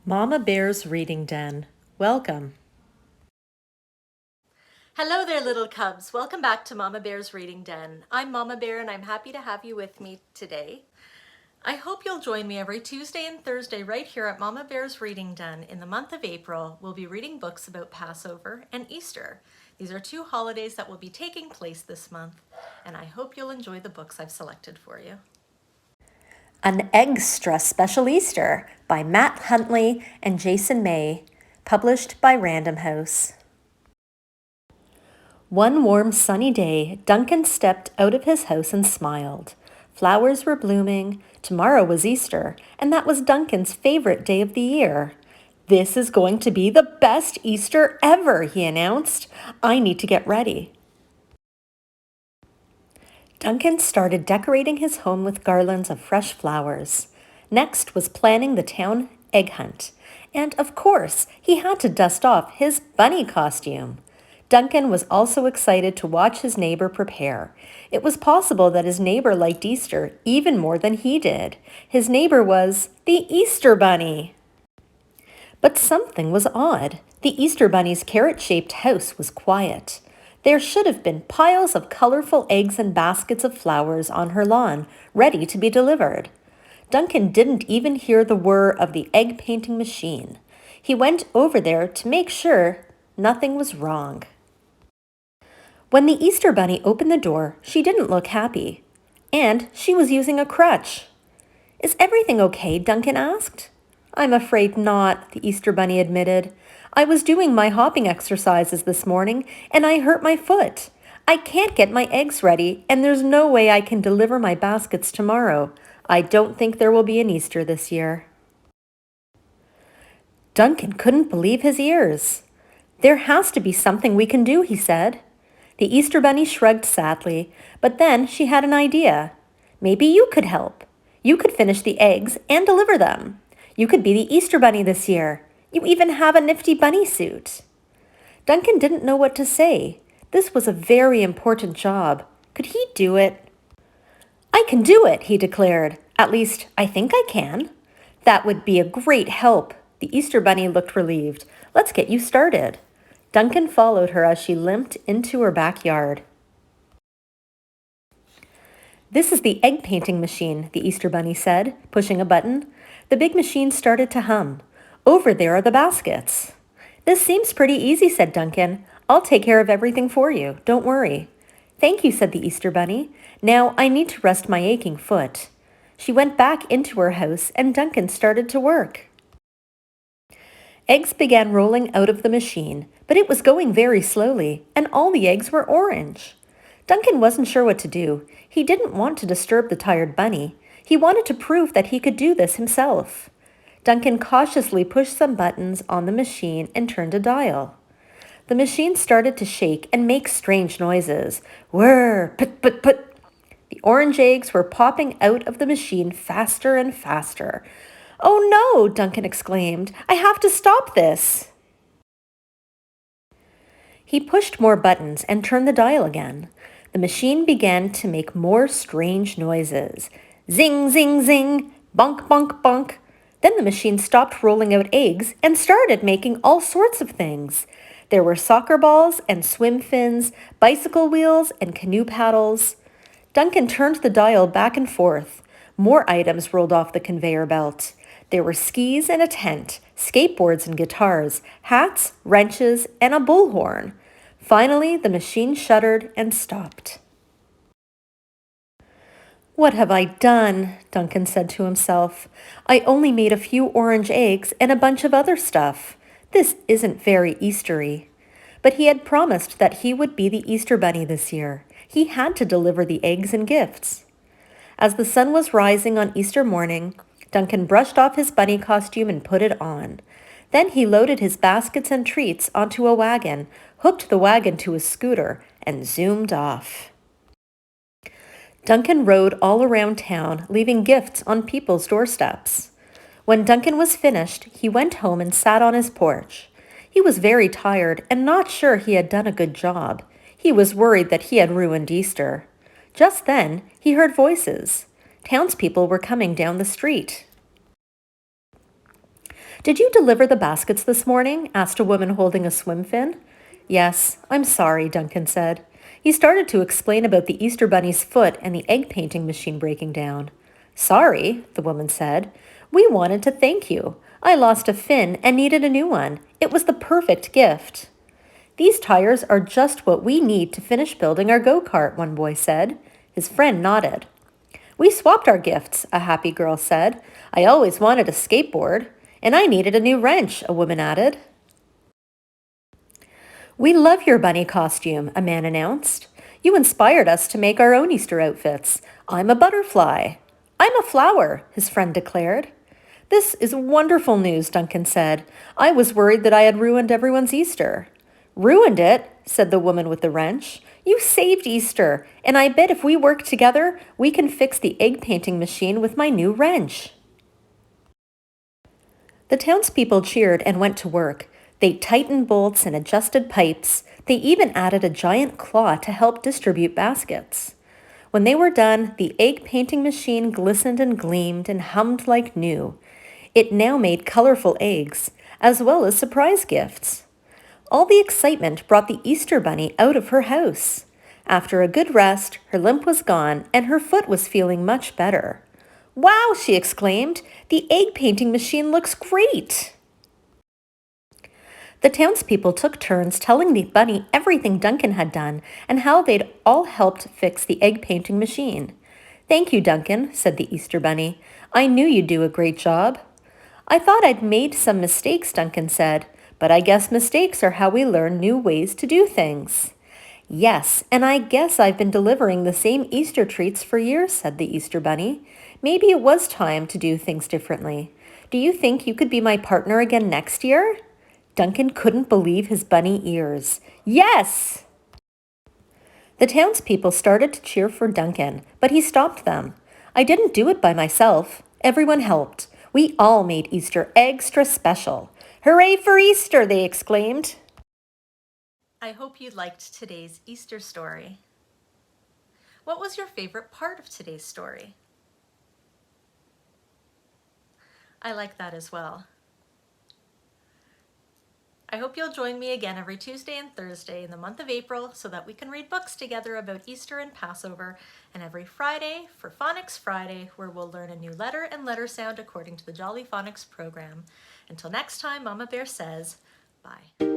Mama Bear's Reading Den. Welcome. Hello there, little cubs. Welcome back to Mama Bear's Reading Den. I'm Mama Bear and I'm happy to have you with me today. I hope you'll join me every Tuesday and Thursday right here at Mama Bear's Reading Den. In the month of April, we'll be reading books about Passover and Easter. These are two holidays that will be taking place this month, and I hope you'll enjoy the books I've selected for you. An Eggstra-Special Easter by Matt Huntley and Jason May, published by Random House. One warm sunny day, Duncan stepped out of his house and smiled. Flowers were blooming, tomorrow was Easter, and that was Duncan's favorite day of the year. "This is going to be the best Easter ever," he announced. "I need to get ready." Duncan started decorating his home with garlands of fresh flowers. Next was planning the town egg hunt. And of course, he had to dust off his bunny costume. Duncan was also excited to watch his neighbor prepare. It was possible that his neighbor liked Easter even more than he did. His neighbor was the Easter Bunny. But something was odd. The Easter Bunny's carrot-shaped house was quiet. There should have been piles of colorful eggs and baskets of flowers on her lawn, ready to be delivered. Duncan didn't even hear the whir of the egg painting machine. He went over there to make sure nothing was wrong. When the Easter Bunny opened the door, she didn't look happy. And she was using a crutch. "Is everything okay?" Duncan asked. "I'm afraid not," the Easter Bunny admitted. "I was doing my hopping exercises this morning, and I hurt my foot. I can't get my eggs ready, and there's no way I can deliver my baskets tomorrow. I don't think there will be an Easter this year." Duncan couldn't believe his ears. "There has to be something we can do," he said. The Easter Bunny shrugged sadly, but then she had an idea. "Maybe you could help. You could finish the eggs and deliver them. You could be the Easter Bunny this year. You even have a nifty bunny suit." Duncan didn't know what to say. This was a very important job. Could he do it? "I can do it," he declared. "At least, I think I can." "That would be a great help." The Easter Bunny looked relieved. "Let's get you started." Duncan followed her as she limped into her backyard. "This is the egg painting machine," the Easter Bunny said, pushing a button. The big machine started to hum. "Over there are the baskets." "This seems pretty easy," said Duncan. "I'll take care of everything for you. Don't worry." "Thank you," said the Easter Bunny. "Now I need to rest my aching foot." She went back into her house and Duncan started to work. Eggs began rolling out of the machine, but it was going very slowly, and all the eggs were orange. Duncan wasn't sure what to do. He didn't want to disturb the tired bunny. He wanted to prove that he could do this himself. Duncan cautiously pushed some buttons on the machine and turned a dial. The machine started to shake and make strange noises. Whirr, put, put, put. The orange eggs were popping out of the machine faster and faster. "Oh no!" Duncan exclaimed. "I have to stop this." He pushed more buttons and turned the dial again. The machine began to make more strange noises. Zing, zing, zing, bonk, bonk, bonk. Then the machine stopped rolling out eggs and started making all sorts of things. There were soccer balls and swim fins, bicycle wheels and canoe paddles. Duncan turned the dial back and forth. More items rolled off the conveyor belt. There were skis and a tent, skateboards and guitars, hats, wrenches, and a bullhorn. Finally, the machine shuddered and stopped. "What have I done?" Duncan said to himself. "I only made a few orange eggs and a bunch of other stuff. This isn't very Eastery." But he had promised that he would be the Easter Bunny this year. He had to deliver the eggs and gifts. As the sun was rising on Easter morning, Duncan brushed off his bunny costume and put it on. Then he loaded his baskets and treats onto a wagon, hooked the wagon to his scooter, and zoomed off. Duncan rode all around town, leaving gifts on people's doorsteps. When Duncan was finished, he went home and sat on his porch. He was very tired and not sure he had done a good job. He was worried that he had ruined Easter. Just then, he heard voices. Townspeople were coming down the street. Did you deliver the baskets this morning? Asked a woman holding a swim fin. Yes, I'm sorry, Duncan said. He started to explain about the Easter Bunny's foot and the egg painting machine breaking down. Sorry, the woman said. We wanted to thank you. I lost a fin and needed a new one. It was the perfect gift. These tires are just what we need to finish building our go-kart, one boy said. His friend nodded. We swapped our gifts, a happy girl said. I always wanted a skateboard, and I needed a new wrench, a woman added. We love your bunny costume, a man announced. You inspired us to make our own Easter outfits. I'm a butterfly. I'm a flower, his friend declared. This is wonderful news, Duncan said. I was worried that I had ruined everyone's Easter. Ruined it, said the woman with the wrench. You saved Easter, and I bet if we work together, we can fix the egg painting machine with my new wrench. The townspeople cheered and went to work. They tightened bolts and adjusted pipes. They even added a giant claw to help distribute baskets. When they were done, the egg painting machine glistened and gleamed and hummed like new. It now made colorful eggs, as well as surprise gifts. All the excitement brought the Easter Bunny out of her house. After a good rest, her limp was gone and her foot was feeling much better. Wow, she exclaimed, the egg painting machine looks great. The townspeople took turns telling the bunny everything Duncan had done and how they'd all helped fix the egg painting machine. Thank you, Duncan, said the Easter Bunny. I knew you'd do a great job. I thought I'd made some mistakes, Duncan said, but I guess mistakes are how we learn new ways to do things. Yes, and I guess I've been delivering the same Easter treats for years, said the Easter Bunny. Maybe it was time to do things differently. Do you think you could be my partner again next year? Duncan couldn't believe his bunny ears. Yes! The townspeople started to cheer for Duncan, but he stopped them. I didn't do it by myself. Everyone helped. We all made Easter extra-special. Hooray for Easter, they exclaimed. I hope you liked today's Easter story. What was your favorite part of today's story? I like that as well. I hope you'll join me again every Tuesday and Thursday in the month of April so that we can read books together about Easter and Passover, and every Friday for Phonics Friday, where we'll learn a new letter and letter sound according to the Jolly Phonics program. Until next time, Mama Bear says, bye.